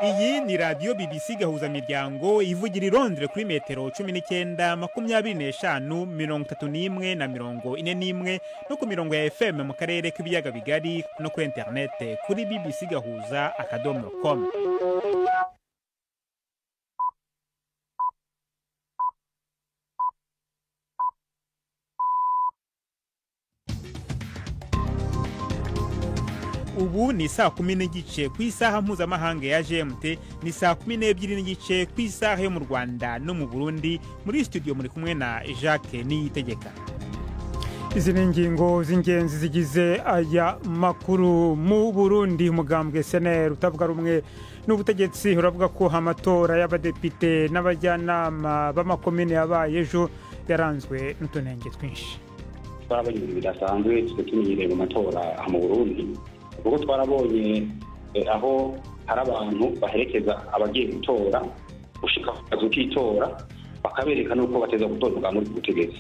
Iyi ni radio BBC gahuza miryango ivugira i Londres kuri metero 19 25 31 na 41 no ku mirongo ya FM mu karere k'ibiyaga bigari no kuri internet kuri bbcgahuza.com. Ubu ni saa 10 n'igice ku isaha mpuzamahanga ya GMT, ni saa 12 n'igice ku isaha yo mu Rwanda no mu Burundi. Muri studio muri kumwe na Jacques Niyitegeka. Izi ni ingingo z'ingenzi zigize aya makuru. Mu Burundi umugambwe SNL utavuga rumwe n'ubutegetsi uravuga ko amatora y'abadepite n'abajyanama b'amakomine yabaye ejo yaranzwe n'utunenge twinshi. Twarabaye bidasanzwe tumenyereye mu matora mu Burundi, kuko twarabonye aho hari abantu baherekeza abagiye gutora gushika kazu kitora bakabereka nuko bateza gutorwa muri butegetsi.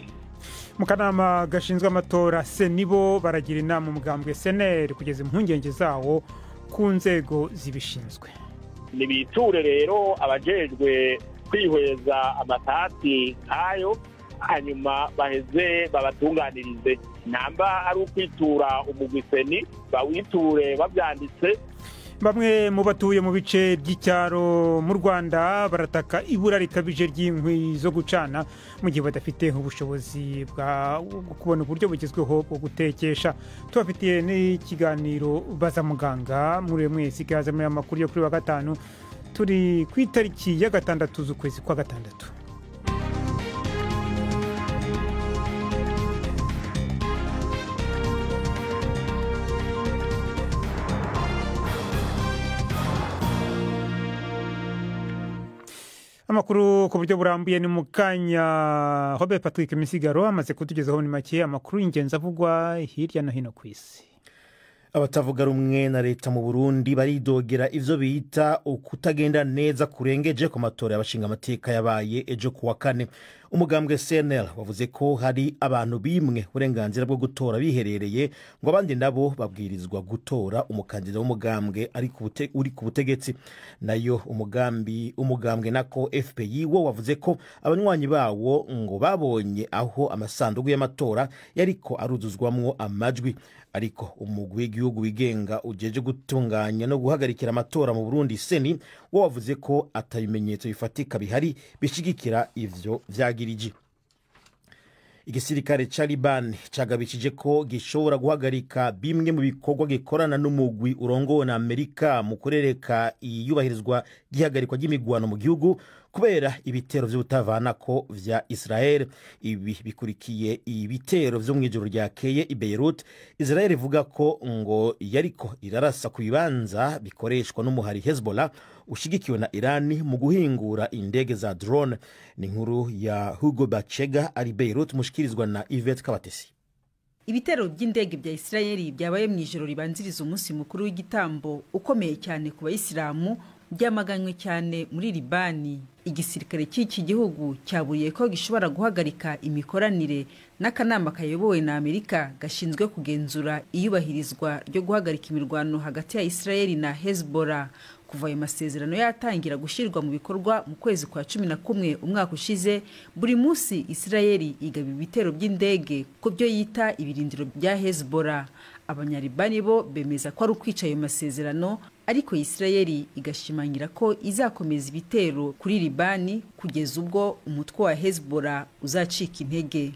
Mu kanama gashinzwe amatora nibo baragira inama umugambwe SNL kugeza impungenge zawo ku nzego zibishinzwe. Nibiture rero abajejwe kwihweza amatati nkayo, hanyuma baheze babatunganirize. Namba ari ukwitura umugwiseni bawiture babyanditse. Bamwe mu batuye mu bice by'icyaro mu Rwanda barataka ibura rikabije ry'inkwi zo gucana mu gihe badafite ubushobozi bwa kubona uburyo bugezweho bwo gutekesha. Tubafitiye n'ikiganiro baza muganga muri mwezi gaza muri amakuru yo kuri wa gatanu, turi ku itariki ya 6 z'ukwezi kwa gatandatu. Amakuru ku buryo burambuye ni mukanya. Robert Patrick Misigaro amaze kutugezaho ni make amakuru y'ingenzi avugwa hirya no hino ku isi. Abatavuga rumwe na leta mu Burundi baridogera ivyo bita ukutagenda neza kurengeje ku matora y'abashinga amateka yabaye ejo kuwa kane. Umugambwe SNL wavuze ko hari abantu bimwe uburenganzira bwo gutora biherereye, ngo abandi nabo babwirizwa gutora umukandida w'umugambwe uri ku butegetsi. Nayo umugambwe nako FPI wo wavuze ko abanywanyi bawo ngo babonye aho amasanduku y'amatora yariko aruzuzwamwo amajwi, ariko umugwi w'igihugu wigenga ujeje gutunganya no guhagarikira amatora mu Burundi seni wo wavuze ko atabimenyetso bifatika bihari bishigikira ivyo vyagirije. Igisirikare ca Liban cagabishije ko gishobora guhagarika bimwe mu bikorwa gikorana n'umugwi urongowe na Amerika mu kurereka iyubahirizwa gihagarikwa ry'imigwano mu gihugu kubera ibitero vy'ubutavanako vya Israel. Ibi bikurikiye ibitero vyo mwijoro ryakeye i Beirut. Israel ivuga ko ngo yariko irarasa ku bibanza bikoreshwa n'umuhari Hezbollah ushigikiwe na Irani mu guhingura indege za drone. Ni nkuru ya Hugo Bachega ari Beirut, mushikirizwa na Yvette Kabatesi. Ibitero by'indege bya Israeli byabaye mwijoro ribanziriza umunsi mukuru w'igitambo ukomeye cyane ku bayisilamu byamaganywe cyane muri Libani. Igisirikare cy'iki gihugu cyaburiye ko gishobora guhagarika imikoranire n'akanama kayobowe na Amerika gashinzwe kugenzura iyubahirizwa ryo guhagarika imirwano hagati ya Israeli na Hezbollah. Kuva ayo masezerano yatangira gushirwa mu bikorwa mu kwezi kwa 11 umwaka ushize, buri munsi Israeli igaba ibitero by'indege ko byo yita ibirindiro bya Hezbollah. Abanyaribani bo bemeza ko ari ukwica ayo masezerano, ariko Israeli igashimangira ko izakomeza ibitero kuri Libani kugeza ubwo umutwe wa Hezbollah uzacika intege.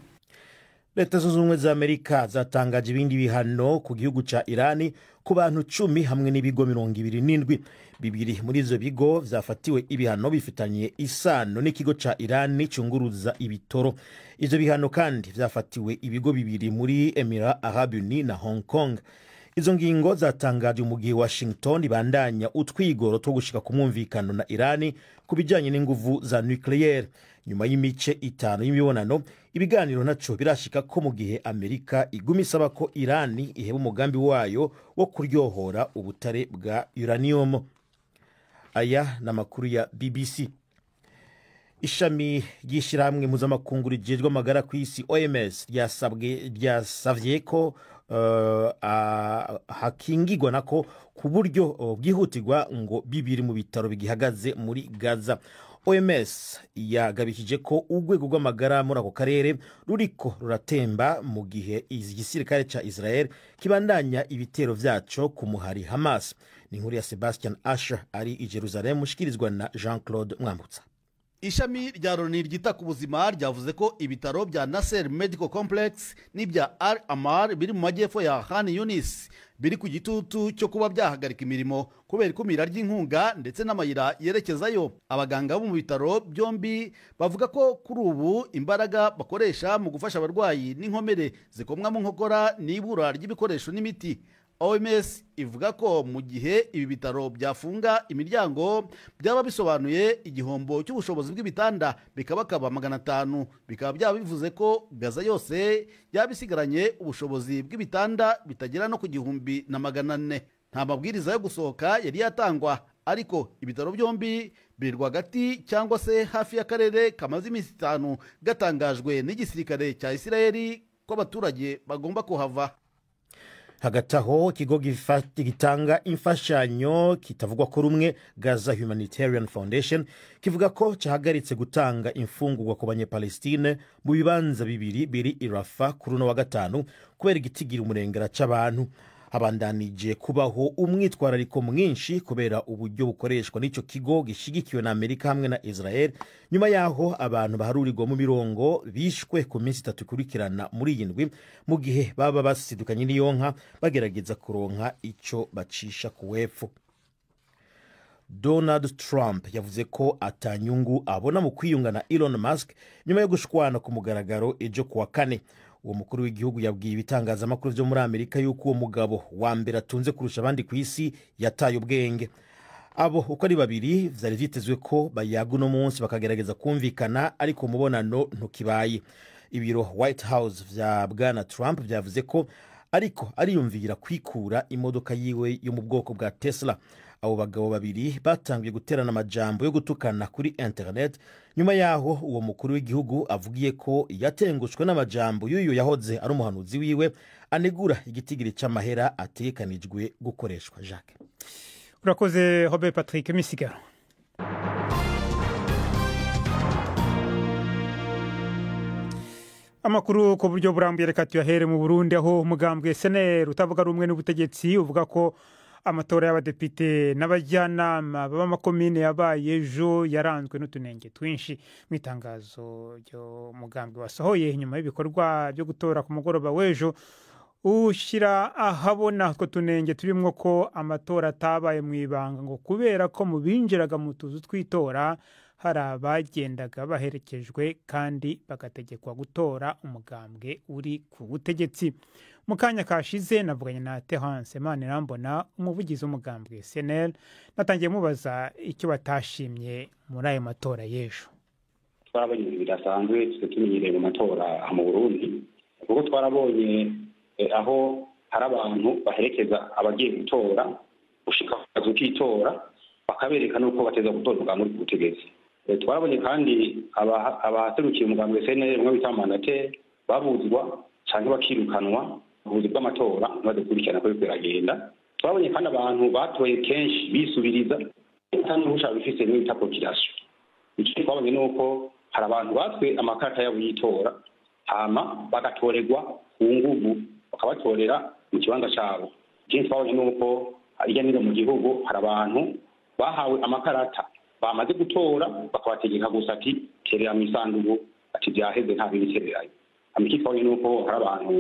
Leta Zunze Ubumwe za Amerika zatangaje ibindi bihano ku gihugu ca Irani ku bantu 10 hamwe n'ibigo 27. Bibiri muri izo bigo vyafatiwe ibihano bifitanye isano n'ikigo ca Irani cyunguruza ibitoro. Izo bihano kandi vyafatiwe ibigo bibiri muri Emirats Arabes Unis na Hong Kong. Izo ngingo zatangaje mu gihe Washington ibandanya utwigoro two gushika ku mwumvikano na Irani kubijanye n'inguvu za nucleaire. Nyuma y'imice 5 y'imibonano, ibiganiro naco birashika ko mu gihe Amerika igumisaba ko Irani iheba umugambi wayo wo kuryohora ubutare bwa uranium. Aya na makuru ya BBC. Ishami ry'ishyirahamwe mpuzamakungu rijejwe amagara ku isi OMS ryasavye ko hakingirwa nako ku buryo bwihutirwa ngo bibiri mu bitaro bigihagaze muri Gaza. OMS yagabishije ko urwego rw'amagara muri ako karere ruriko ruratemba mu gihe igisirikare ca Israel kibandanya ibitero vyaco ku muhari Hamas. Ni inkuru ya Sebastian Asher ari i Jerusalem mushikirizwa na Jean-Claude Mwambutsa. Ishami rya Loni ryita ku buzima ryavuze ko ibitaro bya Nasser Medical Complex n'ibya Al Amar biri mu majyepfo ya Khan Yunis biri ku gitutu cyo kuba byahagarika imirimo kubera ikumira ry'inkunga ndetse n'amayira yerekezayo. Abaganga bo mu bitaro byombi bavuga ko kuri ubu imbaraga bakoresha mu gufasha abarwayi n'inkomere zikomwa mu nkokora n'ibura ry'ibikoresho n'imiti. OMS ivuga ko mu gihe ibi bitaro byafunga imiryango byaba bisobanuye igihombo cy'ubushobozi bw'ibitanda bikabakaba 500, bikaba byaba bivuze ko Gaza yose yabisigaranye ubushobozi bw'ibitanda bitagera no ku 1,400. Nta mabwiriza yo gusohoka yari yatangwa, ariko ibitaro byombi biri rwagati cyangwa se hafi y'akarere kamaze iminsi 5 gatangajwe n'igisirikare cya Isirayeli ko abaturage bagomba kuhava. Hagati aho ikigo gitanga imfashanyo kitavugwa ko rumwe Gaza Humanitarian Foundation kivuga ko cyahagaritse gutanga imfungurwa ku banyepalestine mu bibanza bibiri biri i Rafah kuri uno wa gatanu kubera igitigira umurengera c'abantu. Habandanije kubaho umwitwarariko mwinshi kubera uburyo bukoreshwa n'ico kigo gishigikiwe na Amerika hamwe na Israel nyuma yaho abantu baharurirwa mu mirongo bishwe ku minsi 3 ikurikirana muri iyi ndwi mu gihe baba basidukanye n'iyonka bagerageza kuronka ico bacisha ku wepfo. Donald Trump yavuze ko atanyungu abona mu kwiyunga na Elon Musk nyuma yo gushwana ku mugaragaro ejo kuwa kane. Uwo mukuru w'igihugu yabwiye ibitangazamakuru byo muri Amerika yuko uwo mugabo wa mbere atunze kurusha abandi ku isi yataye ubwenge. Abo uko ari babiri vyari vyitezwe ko bayaga uno munsi bakagerageza kumvikana, ariko umubonano ntukibaye. Ibiro White House vya Bwana Trump vyavuze ko ariko ariyumvira kwikura imodoka yiwe yo mu bwoko bwa Tesla. Abo bagabo babiri batangiye guterana amajambo yo gutukana kuri internet nyuma yaho uwo mukuru w'igihugu avugiye ko yatengushwe n'amajambo y'uyu yahoze ari umuhanuzi wiwe anegura igitigiri c'amahera atekanijwe gukoreshwa. Jacques urakoze Robert Patrick Misigaro. Amakuru ku buryo burambuye reka tuyahere mu Burundi, aho umugambwe SNL utavuga rumwe n'ubutegetsi uvuga ko amatora y'abadepite n'abajyanama b'amakomine yabaye ejo yaranzwe n'utunenge twinshi. Mu itangazo ryo mugambwe wasohoye nyuma y'ibikorwa byo gutora ku mugoroba w'ejo, ushyira ahabona ko tunenge turimwo ko amatora atabaye mu ibanga ngo kubera ko mu binjiraga mu tuzu twitora hari abagendaga baherekejwe kandi bagategekwa gutora umugambwe uri ku butegetsi. Mu kanya kashize navuganye na Terence Manirambona, umuvugizi w'umugambwe SNL, natangiye mubaza icyo batashimye muri ayo matora y'ejo. Twarabonye bidasanzwe tumenyereye mu matora mu Burundi, kuko twarabonye aho hari abantu baherekeza abagiye gutora gushika kazu kitora bakabereka nuko bateza gutora umugambwe uri ku butegetsi. Twarabonye kandi abaserukiye umugambwe SNL mwe bitamanate babuzwa cyangwa bakirukanwa ubuzi bw'amatora badukurikirana ko biragenda. Twabonye kandi abantu batoye kenshi bisubiriza kandi n'ubusha bifise n'ita population. Icyo twabonye nuko hari abantu batwe amakarata yabo yitora hama bagatorerwa ku nguvu bakabatorera mu kibanza cyabo. Ikindi twabonye nuko hirya no hino mu gihugu hari abantu bahawe amakarata bamaze gutora bakabategeka gusa ati terera mu isanduku ati byaheze nta bindi tererayo. Amiki twabonye nuko hari abantu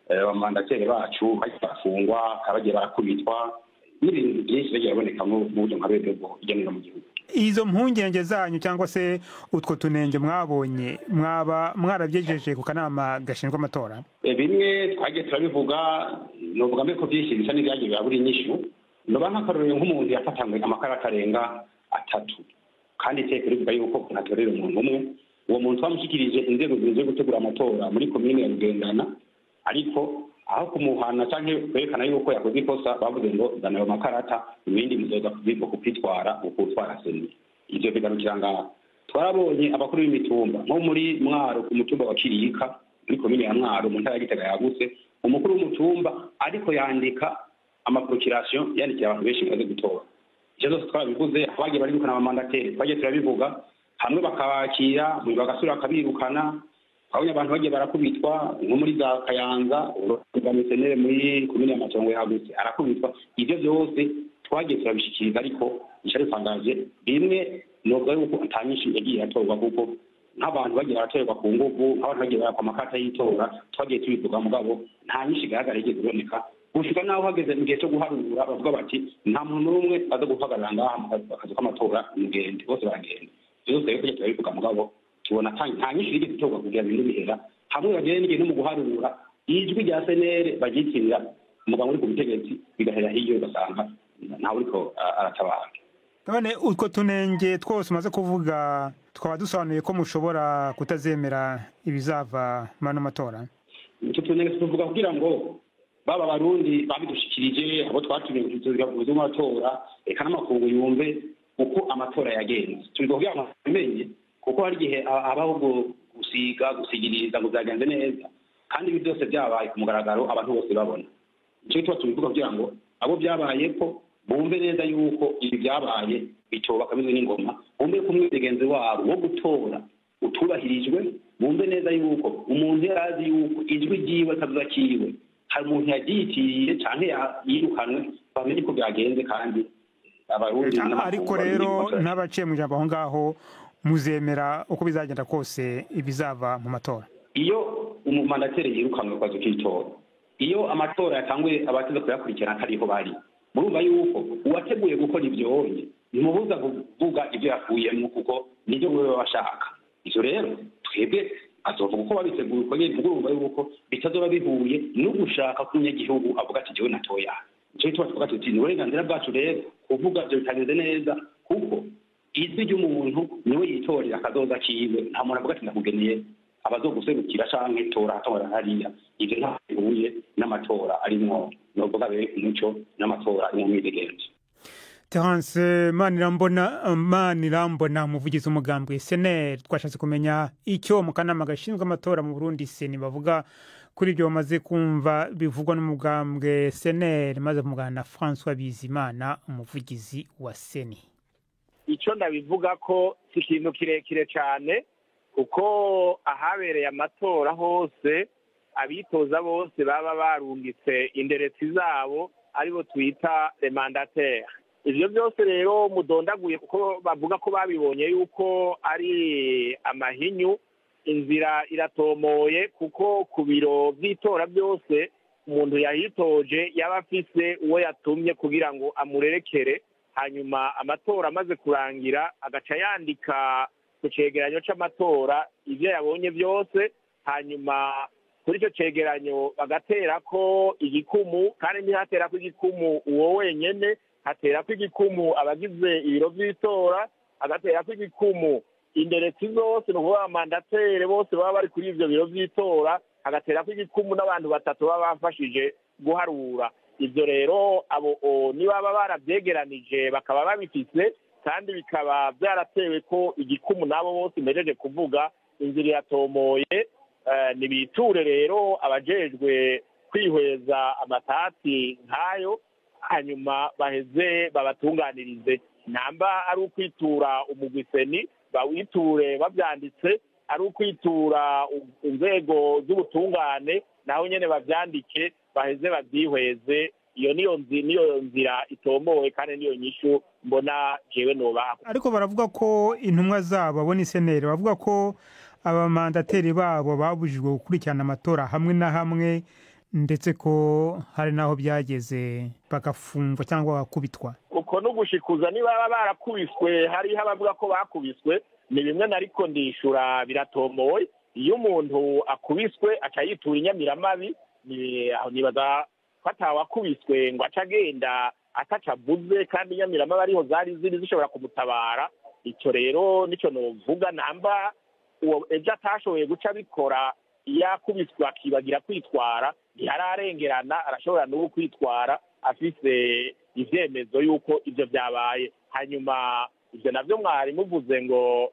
abamandateri bacu bafungwa kabagiye barakubitwa n'ibintu byinshi bigiye baboneka mu buryo nka bebego hirya no hino mu gihugu. Izo mpungenge zanyu cyangwa se utwo tunenge mwabonye mwaba mwarabyejeje ku kanama gashinzwe amatora? Bimwe twagiye turabivuga, novuga mbe ko byinshi bisa n'ibyagiye birabura inyishu. Noba nk'akarorero nk'umuntu yafatanywe amakarata arenga 3 kandi iteka rivuga yuko natorera umuntu umwe. Uwo muntu twamushyikirije inzego zije gutegura amatora muri komine ya Bugendana, ariko aho kumuhana cyangwa kwerekana yuko yakoze ikosa bavuze ngo zana ayo makarata ibindi muzoza kubiko kupitwara ukutwara seni. Ivyo bigarukira ngaho. Twarabonye abakuru b'imitumba nko muri Mwaro ku mutumba wa Kirika muri komine ya Mwaro mu ntara ya Gitega yagutse umukuru w'umutumba ariko yandika amaprokirasiyo yandikiye abantu benshi baze gutora ivyo zose twarabivuze abagiye baribukana abamandateri twagiye turabivuga hamwe bakabakira bagasubira bakabirukana twabonye abantu bagiye barakubitwa nko muri za Kayanza urugamisenere muri komine ya Matongo yagutse arakubitwa ivyo byose twagiye turabishikiriza ariko icari fangaje bimwe nubwo yuko atanyinshi yagiye atorwa kuko nk'abantu bagiye baratorerwa ku nguvu nk'abantu bagiye barakwa amakata y'itora twagiye tubivuga mugabo nta nyinshi igaragara igeze iboneka gushika naho hageze mu gihe cyo guharura bavuga bati nta muntu n'umwe aza guhagarara ngaha mu kazi k'amatora umugende bose baragenda byose rero tujya turabivuga mugabo tubona nta nyinshi rigeze itorwa kugira ibintu bihera hamwe bagenda n'igihe no mu guharura ijwi rya senere bagitirira umugabo uri ku butegetsi bigahera hirya ugasanga ntawe uriko aratabara none utwo tunenge twose umaze kuvuga twaba dusobanuye ko mushobora kutazemera ibizava mano matora utwo tunenge tuvuga kugira ngo baba barundi babidushikirije abo twatumiye kutuziga kuvuza amatora eka n'amakungu yumve uko amatora yagenze turi kugira ngo bimenye kuko hari igihe abaho gusigiriza ngo byagenze neza kandi ibi byose byabaye ku mugaragaro abantu bose babona icyo tuba tubivuga kugira ngo abo byabaye ko bumve neza yuko ibi byabaye bitoba kameze n'ingoma bumve ko umwidegenzi wabo wo gutora utubahirijwe bumve neza yuko umuntu yarazi yuko ijwi ryiwe akazuba kiwe hari umuntu yagiyitiriye canke yirukanwe bamenye ko byagenze kandi abarundi ariko rero n'abaciye mu ijambo aho ngaho muzemera uko bizagenda kose ibizava mu matora iyo umumandateri yirukanwe ku kazi k'itora iyo amatora yatanguye abateze kuyakurikirana atariho bari murumva yuko uwateguye gukora ivyonye ntimubuza kuvuga ibyo yakuyemo kuko nibyo wewe bashaka ivyo rero twebwe azovuga uko babiteguye uko nyene murumva yuko bitazoba bihuye no gushaka k'umunyagihugu avuga ati jewe natoya icyo tuba tuvuga tuti ni uburenganzira bwacu rero kuvuga ibyo bitameze neza kuko ijwi ry'umuntu niwe yitorera akazoza kiwe nta muntu avuga ati ndakugeneye abazoguserukira canke tora atora hariya ivyo nta bihuye n'amatora arimwo novuga be umuco n'amatora arimwo mwidegenzi Terence Manirambona umuvugizi w'umugambwe SNL twashatse kumenya icyo mu kanama gashinzwe amatora mu Burundi seni bavuga kuri ibyo bamaze kumva bivugwa n'umugambwe SNL maze kumugana na François Bizimana umuvugizi wa seni icyo ndabivuga ko si ikintu kirekire cyane kuko ahabereye amatora hose abitoza bose baba barungitse inderetsi zabo aribo twita les mandataires ivyo byose rero mudondaguye kuko bavuga ko babibonye yuko ari amahinyu inzira iratomoye kuko ku biro by'itora byose umuntu yahitoje yaba afise uwo yatumye kugira ngo amurerekere hanyuma amatora amaze kurangira agaca yandika ku cegeranyo c'amatora ivyo yabonye byose hanyuma kuri icyo cegeranyo bagatera ko igikumu kandi ntihatera ko igikumu uwo wenyene hatera ko igikumu abagize ibiro by'itora agatera ko igikumu inderetsi zose ni ukuvuga amandatere bose baba bari kuri ivyo biro by'itora agatera ko igikumu n'abantu batatu baba bafashije guharura ivyo rero abo nibaba barabyegeranije bakaba babifise kandi bikaba byaratewe ko igikumu n'abo bose mpejeje kuvuga inzira iratomoye nibiture rero abajejwe kwihweza amatati nk'ayo hanyuma baheze babatunganirize namba ari ukwitura umugwiseni bawiture babyanditse ari ukwitura inzego z'ubutungane naho nyene bavyandike baheze babyihweze iyo niyo nzira itomowe kandi niyo nyishu mbona jewe noba ariko baravuga ko intumwa zabo abo ni senere bavuga ko abamandateri babo babujijwe gukurikirana amatora hamwe na hamwe ndetse ko hari naho byageze bagafungwa cyangwa bakubitwa uko no gushikuza niba barakubiswe hari abavuga ko bakubiswe ni bimwe nariko ndishura biratomoye iyo umuntu akubiswe aca yitura inyamiramabi nibaza fatawakubiswe ngo aca agenda atacavuze kandi inyamiramabi ariho zari ziri zishobora kumutabara icyo rero nico novuga namba uwo ejo atashoboye guca bikora yakubiswe akibagira kwitwara ntihararengerana arashobora n'ubu kwitwara afise ivyemezo yuko ivyo vyabaye hanyuma ivyo navyo mwari muvuze ngo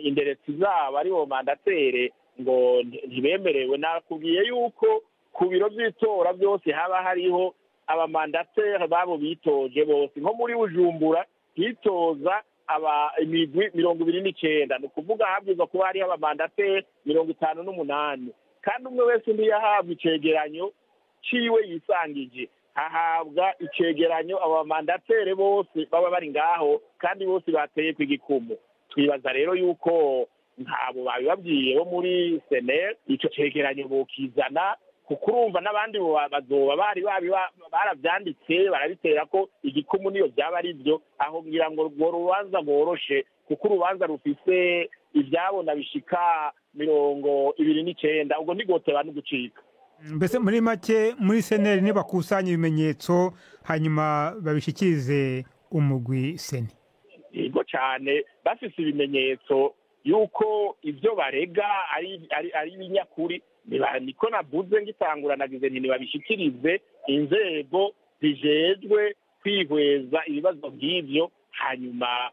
inderetsi zabo aribo mandatere ngo ntibemerewe. Nakubwiye yuko ku biro by'itora byose haba hariho abamandateri babo bitoje bose. Nko muri Bujumbura hitoza imigwi 29, ni ukuvuga habwirizwa kuba hariho abamandateri 58, kandi umwe wese undi yahabwa icegeranyo ciwe yisangije. Hahabwa icegeranyo abamandateri bose baba bari ngaho kandi bose bateye ku gikumu. Twibaza rero yuko ntabo babibabwiye bo muri seneri ico cegeranyo bokizana, kuko urumva n'abandi bazoba baravyanditse barabitera ko igikumu niyo byaba ari byo, aho ngira ngo urwo rubanza rworoshe, kuko urubanza rufise ivyabona bishika 29, ubwo ntigoteba no gucika. Mbese muri make muri seneri nibakusanya ibimenyetso hanyuma babishikirize umugwi seni. Yego cyane, bafise ibimenyetso yuko ivyo barega ari binyakuri, niko navuze ngitangura nagize nti babishikirize inzego zijejwe kwihweza ibibazo nk'ivyo, hanyuma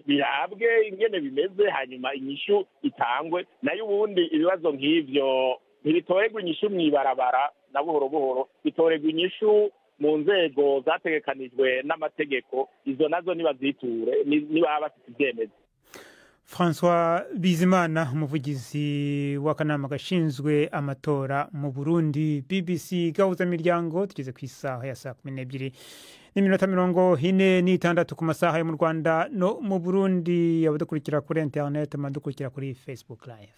birabwe ingene bimeze, hanyuma inyishu itangwe. Nayo ubundi ibibazo nk'ivyo ntibitorerwa inyishu mw'ibarabara na buhoro buhoro, bitorerwa inyishu mu nzego zategekanijwe n'amategeko. Izo nazo nibaziture niba bafite ibyemezo. François Bizimana, umuvugizi w'akanama gashinzwe amatora mu Burundi. BBC gahuza miryango tugeze ku isaha ya saa 12:46 ku masaha yo mu Rwanda no mu Burundi. Abadukurikira kuri internet, abadukurikira kuri Facebook live.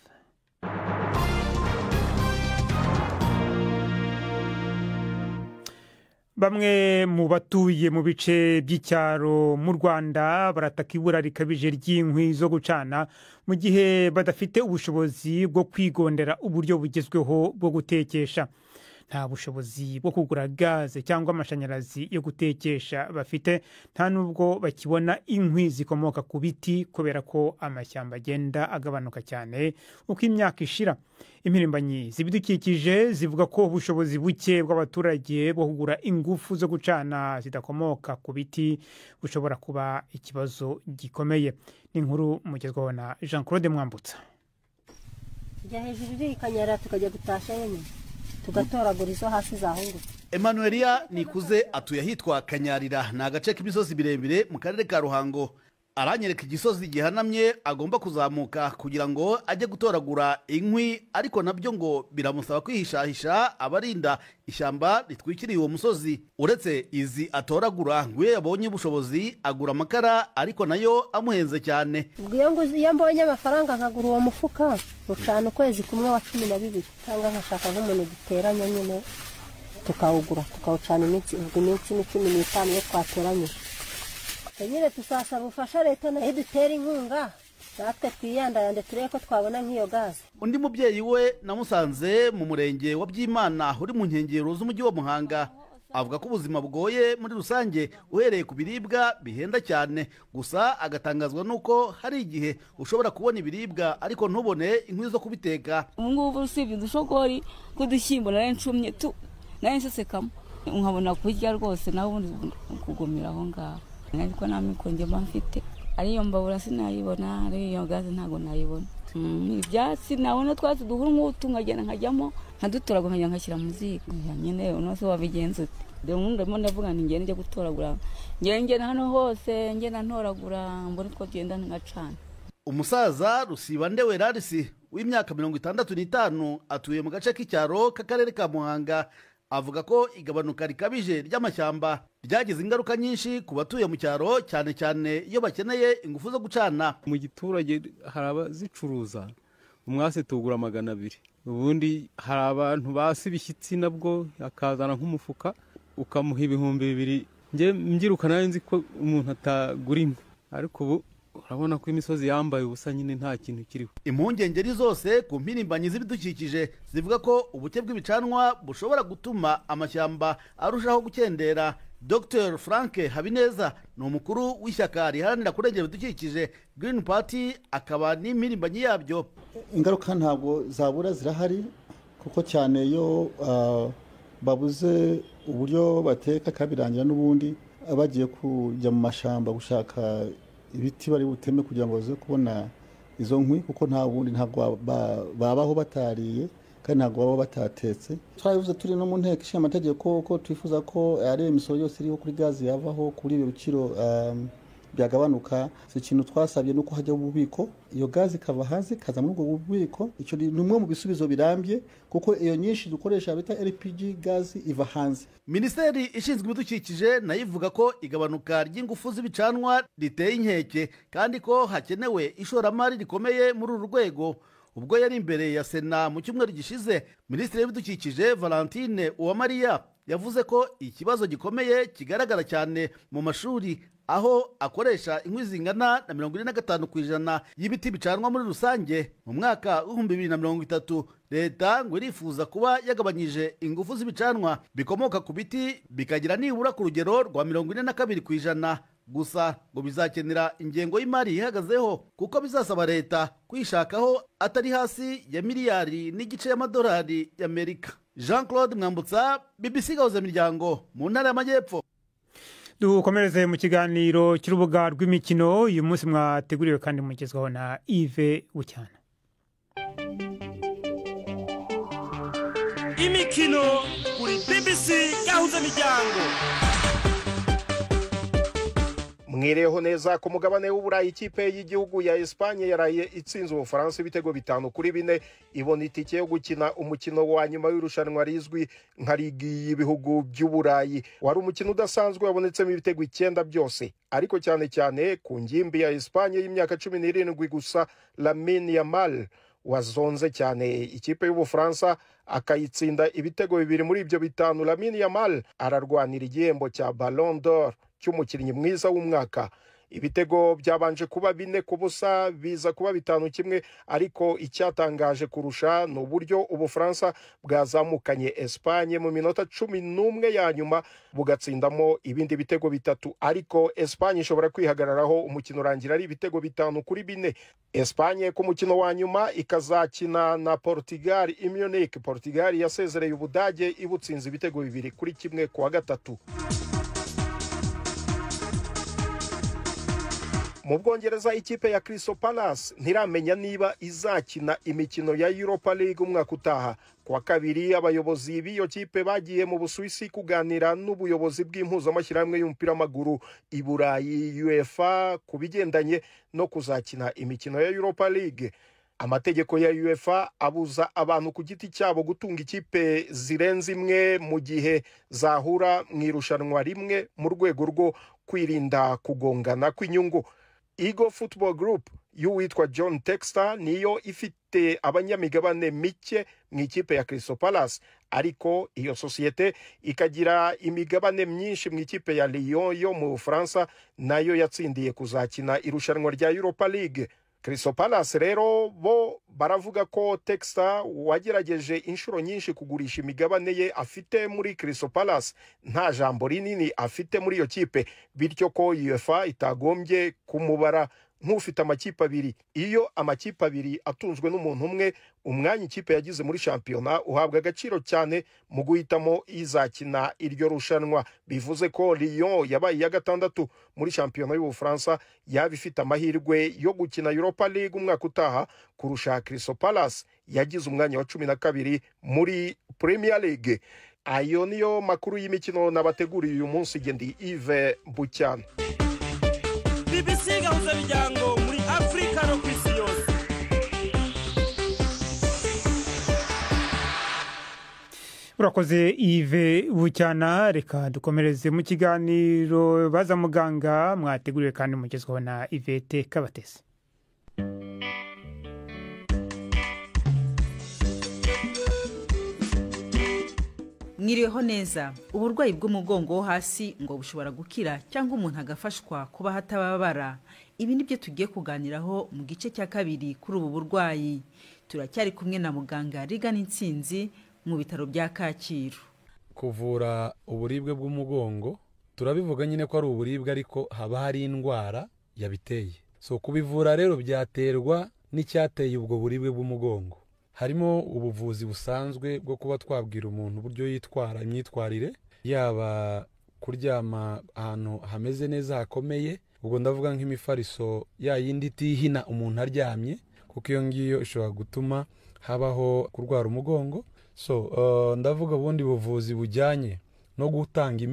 Bamwe mu batuye mu bice by'icyaro mu Rwanda barataka ibura rikabije ry'inkwi zo gucana mu gihe badafite ubushobozi bwo kwigondera uburyo bugezweho bwo gutekesha. Nta bushobozi bwo kugura gaze cyangwa amashanyarazi yo gutekesha bafite, nta nubwo bakibona inkwi zikomoka ku biti kubera ko amashyamba agenda agabanuka cyane uko imyaka ishira. Impirimbanyi zibidukikije zivuga ko ubushobozi buke bw'abaturage bwo kugura ingufu zo gucana zidakomoka ku biti bushobora kuba ikibazo gikomeye. Ni inkuru mugezweho na Jean Claude Mwambutsa. Tujya hejuru y'ikanyara tukajya gutasha yenyine tugatoragura izo hasi zahungutse. Emmanuelia Nikuze atuye ahitwa Kanyarira, ni agace k'imisozi birebire mu karere ka Ruhango. Aranyereka igisozi gihanamye agomba kuzamuka kugira ngo ajye gutoragura inkwi, ariko nabyo ngo biramusaba kwihishahisha abarinda ishyamba ritwikiriye uwo musozi. Uretse izi atoragura, ngo iyo yabonye ubushobozi agura amakara, ariko nayo amuhenze cyane. Iyo mbonye amafaranga nkagura uwo mufuka ucana ukwezi kumwe wa 12, cyangwa nkashaka nk'umuntu duteranya nyine tukawugura tukawucana iminsi 15 yo twateranyije. Nyine tusasaba ubufasha leta nayo dutera inkunga natwe twiyandayande turebe ko twabona nk'iyo gaze. Undi mubyeyi we namusanze mu murenge wa Byimana uri mu nkengero z'umujyi wa Muhanga, avuga ko ubuzima bugoye muri rusange uhereye ku biribwa bihenda cyane, gusa agatangazwa nuko hari igihe ushobora kubona ibiribwa ariko ntubone inkwi zo kubiteka. Ngubu usibye udushogori kudushyimbo nari ncumye nari nsesekamo nkabona kurya rwose, naho ubundi kugumira aho ngaho. Ariko namikonje mfite ariyo mbabura sinayibona, ariyo gaze ntago nayibona. Ibyatsi nabona twatsi duhura nk'utu nkagenda nkajyamo nkadutorago nkajya nkashyira mu ziko. Nyine unose wabigenza ute? Ndimo ndavuga nti ngende gutoragura, ngenda hano hose ngenda ntoragura mbone ko genda ngacana. Umusaza Rusibande Larisi w'imyaka 65 atuye mu gace k'icyaro k'akarere ka Muhanga, avuga ko igabanuka rikabije ry'amashyamba ryagize ingaruka nyinshi ku batuye mu cyaro, cyane cyane iyo bakeneye ingufu zo gucana. Mu giturage hari abazicuruza, umwase tugura 200, ubundi hari abantu basi bishyitsi nabwo akazana nk'umufuka ukamuha 2000. Nge mbyiruka nayo nzi ko umuntu atagura inkwi, ariko ubu urabona ko imisozi yambaye ubusa nyine nta kintu kiriho. Impungengeri zose ku mpirimbanyi z'ibidukikije zivuga ko ubuke bw'ibicanwa bushobora gutuma amashyamba arushaho gukendera. Dr Frank Habineza ni umukuru w'ishyaka riharanira kurengera ibidukikije Green Party, akaba n'impirimbanyi yabyo. Ingaruka ntabwo zabura, zirahari, kuko cyane iyo babuze uburyo bateka kabirangira n'ubundi bagiye kujya mu mashyamba gushaka ibiti bari buteme kugira ngo baze kubona izo nkwi kuko nta bundi ntabwo babaho batariye kandi ntabwo baba batatetse. Twabivuze turi no mu nteko ishinga amategeko ko twifuza ko ari imisoro yose iriho kuri gazi yavaho kuri ibi biciro byagabanuka. Si ikintu twasabye nuko hajya ububiko iyo gazi ikava hasi kaza muri ubwo bubiko. Icyo ni umwe mu bisubizo birambye kuko iyo nyinshi dukoresha bita LPG gazi iva hanze. Minisiteri ishinzwe ibidukikije nayo ivuga ko igabanuka ry'ingufu z'ibicanwa riteye inkeke kandi ko hakenewe ishoramari rikomeye muri uru rwego. Ubwo yari imbere ya Sena mu cyumweru gishize, Minisitiri w'ibidukikije Valentine Uwamariya yavuze ko ikibazo gikomeye kigaragara cyane mu mashuri aho akoresha inkwi zingana na 45% y'ibiti bicanwa muri rusange. Mu mwaka wa 2030 leta ngo irifuza kuba yagabanyije ingufu z'ibicanwa bikomoka ku biti bikagira nibura ku rugero rwa 42%. Gusa ngo bizakenera ingengo y'imari ihagazeho kuko bizasaba leta kwishakaho atari hasi ya miliyari n'igice y'amadolari y'Amerika. Jean-Claude Mwambutsa, BBC Gahuza Miryango, mu ntara y'Amajyepfo. Dukomereze mu kiganiro cy'urubuga rw'imikino. Uyu munsi mwateguriwe kandi mugezwaho na Yves Bucyana. Imikino kuri BBC Gahuza Miryango. Mwireho neza ku mugabane w'Uburayi. Ikipe y'igihugu ya Espagne yaraye itsinze Ubufaransa ibitego 5-4 ibona itike yo gukina umukino wa nyuma w'irushanwa rizwi nka Ligi y'ibihugu by'Uburayi. Wari umukino udasanzwe wabonetsemo ibitego 9 byose, ariko cyane cyane ku ngimbi ya Espagne y'imyaka 17 gusa, Lamine Yamal wazonze cyane ikipe y'Ubufaransa akayitsinda ibitego 2 muri ibyo 5. Lamine Yamal ararwanira igihembo cya Ballon d'Or cy'umukinnyi mwiza w'umwaka. Ibitego byabanje kuba 4-0 biza kuba 5-1, ariko icyatangaje kurusha ni uburyo Ubufaransa bwazamukanye Espagne mu minota 11 ya nyuma bugatsindamo ibindi bitego 3, ariko Espagne ishobora kwihagararaho umukino urangira ari ibitego 5-4. Espagne ku mukino wa nyuma ikazakina na Portugal i Munich. Portugal yasezereye Ubudage ibutsinze ibitego 2-1 kuwa gatatu. Mu Bwongereza ikipe ya Crystal Palace ntiramenya niba izakina imikino ya Europa League umwaka utaha. Kuwa kabiri abayobozi b'iyo kipe bagiye mu Busuwisi kuganira n'ubuyobozi bw'impuzamashyirahamwe y'umupira w'amaguru i Burayi UEFA ku bigendanye no kuzakina imikino ya Europa League. Amategeko ya UEFA abuza abantu ku giti cyabo gutunga ikipe zirenze imwe mu gihe zahura mu irushanwa rimwe mu rwego rwo kwirinda kugongana kw'inyungu. Eagle Football Group y'uwitwa John Textor niyo ifite abanyamigabane mike mu ikipe ya Crystal Palace, ariko iyo sosiyete ikagira imigabane myinshi mu ikipe ya Lyon yo mu Bufaransa, nayo yatsindiye kuzakina irushanwa rya Europa League. Crystal Palace rero bo baravuga ko Textor wagerageje inshuro nyinshi kugurisha imigabane ye afite muri Crystal Palace nta jambo rinini afite muri iyo kipe, bityo ko UEFA itagombye kumubara nk'ufite amakipe abiri. Iyo amakipe abiri atunzwe n'umuntu umwe, umwanya ikipe yagize muri shampiyona uhabwa agaciro cyane mu guhitamo izakina iryo rushanwa. Bivuze ko Lyon yabaye ya 6 muri shampiyona y'Ubufaransa yaba ifite amahirwe yo gukina Europa League umwaka utaha kurusha Crystal Palace yagize umwanya wa 12 muri Premier League. Ayo niyo makuru y'imikino nabateguriye uyu munsi. Gendi Yves Bucyana. BBC Gahuza Miryango muri Afrika no kwisi yose. Urakoze Yves Bucyana. Reka dukomereze mu kiganiro baza muganga mwateguriwe kandi mugezwaho na Yvette Kabatesi. Mwiriweho neza. Uburwayi bw'umugongo wo hasi ngo bushobora gukira cyangwa umuntu agafashwa kuba hatababara. Ibi nibyo tugiye kuganiraho mu gice cya kabiri kuri ubu burwayi. Turacyari kumwe na muganga Rigana Intsinzi mu bitaro bya Kacyiru. Kuvura uburibwe bw'umugongo turabivuga nyine ko ari uburibwe, ariko haba hari indwara yabiteye. So kubivura rero byaterwa n'icyateye ubwo buribwe bw'umugongo. Harimo ubuvuzi busanzwe bwo kuba twabwira umuntu uburyo yitwara, imyitwarire, yaba kuryama ahantu hameze neza hakomeye, ubwo ndavuga nk'imifariso ya yindi itihina umuntu aryamye, kuko iyo ngiyo ishobora gutuma habaho kurwara umugongo. So ndavuga ubundi buvuzi bujyanye no gutanga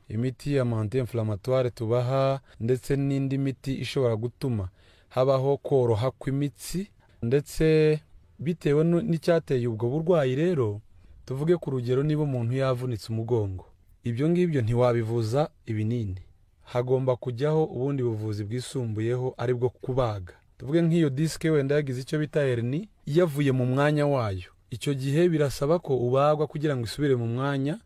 imiti ya anti-inflammatoire tubaha, ndetse n'indi miti ishobora gutuma habaho koroha kw'imitsi, ndetse bitewe n'icyateye ubwo burwayi. Rero tuvuge ku rugero, niba umuntu yavunitse umugongo, ibyo ngibyo ntiwabivuza ibinini, hagomba kujyaho ubundi buvuzi bwisumbuyeho ari bwo kubaga. Tuvuge nk'iyo disike wenda yagize icyo bita hernie, yavuye mu mwanya wayo, icyo gihe birasaba ko ubagwa kugira ngo isubire mu mwanya.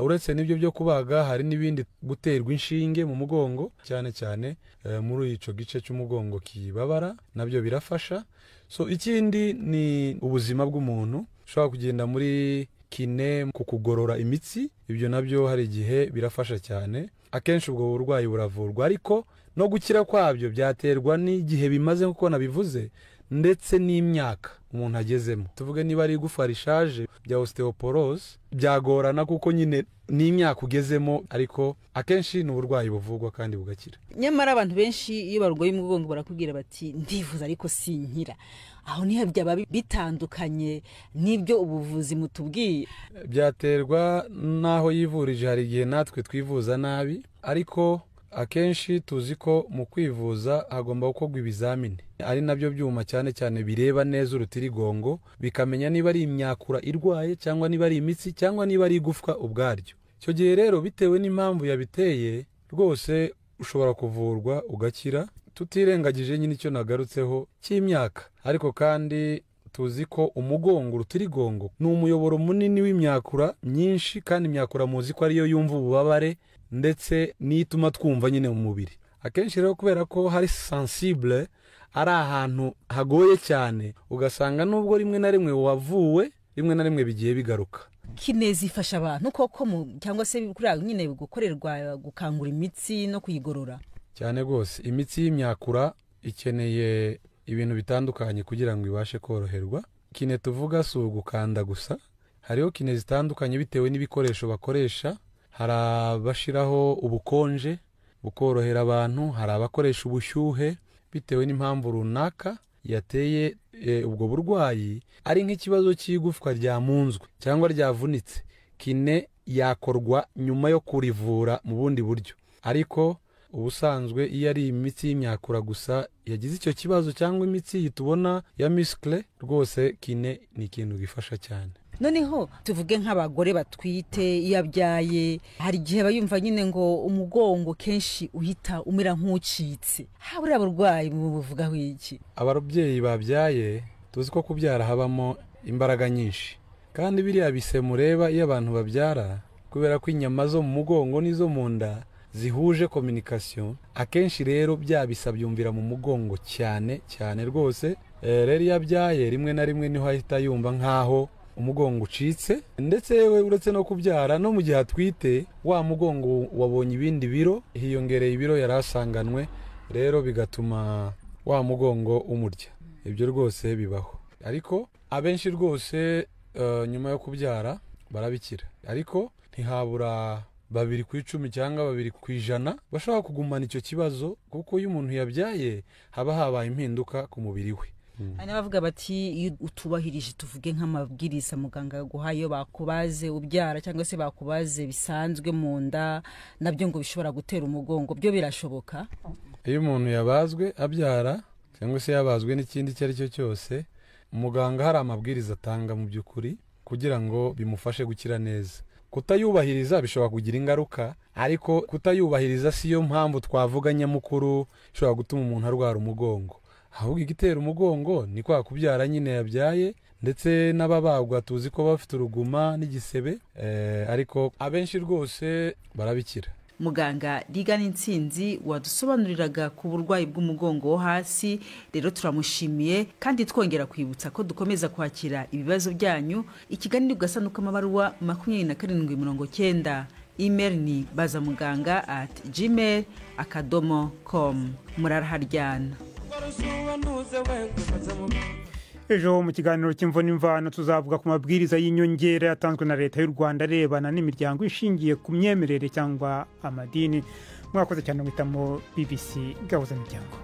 Uretse n'ibyo byo kubaga, hari n'ibindi, guterwa inshinge mu mugongo, cyane cyane muri icyo gice cy'umugongo kibabara, nabyo birafasha. So ikindi ni ubuzima bw'umuntu, ushobora kugenda muri kine ku kugorora imitsi, ibyo nabyo hari igihe birafasha cyane. Akenshi ubwo burwayi buravurwa, ariko no gukira kwabyo byaterwa n'igihe bimaze, nk'uko nabivuze, ndetse n'imyaka umuntu agezemo. Tuvuge niba ari igufa rishaje bya osteoporose, byagorana kuko nyine n'imyaka ugezemo, ariko akenshi ni uburwayi buvurwa kandi bugakira. Nyamara abantu benshi iyo barwaye umugongo barakubwira bati ndivuza ariko sinkira. Aho niho byaba bitandukanye n'ibyo ubuvuzi mutubwiye. Byaterwa n'aho yivurije, hari igihe natwe twivuza nabi, ariko akenshi tuzi ko mu kwivuza hagomba gukorwa ibizamini, ari nabyo byuma cyane cyane bireba neza urutirigongo, bikamenya niba ari imyakura irwaye, cyangwa niba ari imitsi, cyangwa niba ari igufwa ubwaryo. Icyo gihe rero bitewe n'impamvu yabiteye, rwose ushobora kuvurwa ugakira, tutirengagije nyine icyo nagarutseho cy'imyaka. Ariko kandi tuzi ko umugongo, urutirigongo, ni umuyoboro munini w'imyakura myinshi, kandi imyakura muzi ko ariyo yumva ububabare, ndetse n'ituma twumva nyine mu mubiri. Akenshi rero kubera ko hari sensible, ari ahantu hagoye cyane, ugasanga nubwo rimwe na rimwe wavuwe, rimwe na rimwe bigiye bigaruka. Kine zifasha abantu koko cyangwa se kuriya nyine gukorerwa gukangura imitsi no kuyigorora cyane rwose. Imitsi y'imyakura ikeneye ibintu bitandukanye kugira ngo ibashe koroherwa. Kine tuvuga si ugukanda gusa, hariho kine zitandukanye bitewe n'ibikoresho bakoresha. Hari abashiraho ubukonje bukorohera abantu, hari abakoresha ubushyuhe bitewe n'impamvu runaka yateye ubwo burwayi. Ari nk'ikibazo cy'igufwa ryamunzwe cyangwa ryavunitse, kine yakorwa nyuma yo kurivura mu bundi buryo. Ariko ubusanzwe iyo ari imitsi y'imyakura gusa yagize icyo kibazo, cyangwa imitsi yitubona ya muscle, rwose kine ni ikintu gifasha cyane. Noneho tuvuge nk'abagore batwite, iyo abyaye hari igihe bayumva nyine ngo umugongo kenshi uhita umera nk'ucitse. Habura burwayi mu buvugaho iki? Ababyeyi babyaye tuzi ko kubyara habamo imbaraga nyinshi, kandi biriya bise mureba iyo abantu babyara, kubera ko inyama zo mu mugongo n'izo mu nda zihuje communication, akenshi rero byabisa byumvira mu mugongo cyane cyane rwose. Rero iyo abyaye rimwe na rimwe niho ahita yumva nk'aho umugongo ucitse, ndetse yewe uretse no kubyara, no mu gihe atwite wa mugongo wabonye ibindi biro, hiyongereye ibiro yarasanganwe, rero bigatuma wa mugongo umurya. Ibyo rwose bibaho, ariko abenshi rwose nyuma yo kubyara barabikira. Ariko ntihabura 2/10 cyangwa 2/100 bashobora kugumana icyo kibazo, kuko iyo umuntu yabyaye haba habaye impinduka ku mubiri we. Hanyuma bavuga bati iyo utubahirije, tuvuge nk'amabwiriza muganga yaguhaye, iyo bakubaze ubyara cyangwa se bakubaze bisanzwe mu nda, nabyo ngo bishobora gutera umugongo, byo birashoboka? Iyo umuntu yabazwe abyara, cyangwa se yabazwe n'ikindi icyo ari cyo cyose, umuganga hari amabwiriza atanga mu by'ukuri kugira ngo bimufashe gukira neza. Kutayubahiriza bishobora kugira ingaruka, ariko kutayubahiriza siyo mpamvu twavuga nyamukuru ishobora gutuma umuntu arwara umugongo. Ahubwo igitera umugongo ni kwa kubyara nyine yabyaye, ndetse n'ababagwa tuzi ko bafite uruguma n'igisebe, ariko abenshi rwose barabikira. Muganga Rigana Intsinzi wadusobanuriraga ku burwayi bw'umugongo wo hasi. Rero turamushimiye, kandi twongera kwibutsa ko dukomeza kwakira ibibazo byanyu. Ikiganiro ugasanuka amabaruwa 2790. Email ni bazamuganga@gmail.com. Muraraharyana. Ejo mu kiganiro cy'imvo n'imvano tuzavuga ku mabwiriza y'inyongera yatanzwe na leta y'u Rwanda arebana n'imiryango ishingiye ku myemerere cyangwa amadini. Mwakoze cyane mwitamo BBC Gahuza Miryango.